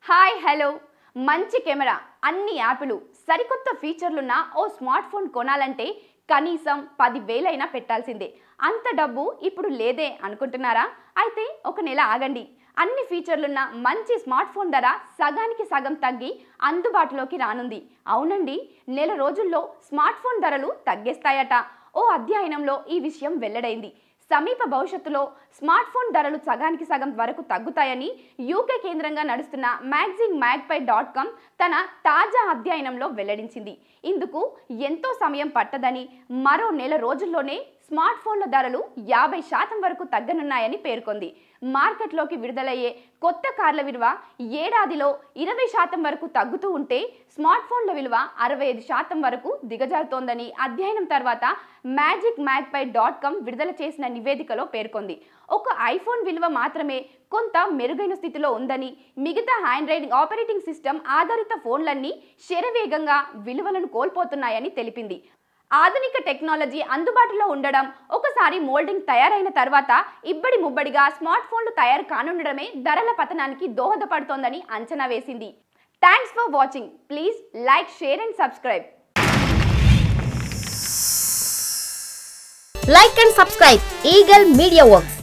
Hi hello మంచి camera అన్ని యాప్లు సరికొత్త ఫీచర్లున్న ఓ స్మార్ట్ ఫోన్ కొనాలంటే కనీసం 10,000 అయినా పెట్టాల్సిందే. అంత డబ్బు ఇప్పుడు లేదే అనుకుంటున్నారా? అయితే ఒక నెల ఆగండి. అన్ని ఫీచర్లున్న మంచి స్మార్ట్ ఫోన్ ధర సగానికి సగం తగ్గి అందుబాటులోకి రానుంది. అవునండి, నెల రోజుల్లో స్మార్ట్ ఫోన్ ధరలు తగ్గేస్తాయట. ఓ అధ్యయనంలో ఈ విషయం వెల్లడైంది. సమీప భవిష్యత్తులో స్మార్ట్ ఫోన్ ధరలు సగానికి సగం వరకు తగ్గుతాయని యూకే కేంద్రంగా నడుస్తున్న మ్యాగజైన్ magpie.com తన తాజా అధ్యయనంలో వెల్లడించింది. ఇందుకు ఎంతో సమయం పట్టదని, మరో నెల రోజుల్లోనే స్మార్ట్ ఫోన్ల ధరలు 50% వరకు తగ్గనున్నాయని పేర్కొంది. మార్కెట్లోకి విడుదలయ్యే కొత్త కార్ల విలువ ఏడాదిలో 20% వరకు తగ్గుతూ ఉంటే స్మార్ట్ ఫోన్ల విలువ 65% వరకు దిగజారుతోందని అధ్యయనం తర్వాత magpie.com విడుదల చేసిన నివేదికలో పేర్కొంది. ఒక ఐఫోన్ విలువ మాత్రమే కొంత మెరుగైన స్థితిలో ఉందని, మిగతా ఆండ్రాయిడ్ ఆపరేటింగ్ సిస్టమ్ ఆధారిత ఫోన్లన్నీ శరవేగంగా విలువలను కోల్పోతున్నాయని తెలిపింది. ఆధునిక టెక్నాలజీ అందుబాటులో ఉండడం, ఒకసారి మోల్డింగ్ తయారైన తర్వాత ఇబ్బడి ముబ్బడిగా స్మార్ట్ ఫోన్లు తయారు కానుండడమే ధరల పతనానికి దోహదపడుతోందని అంచనా వేసింది. Thanks for watching. Please like, share and subscribe. Like and subscribe Eagle Media Works.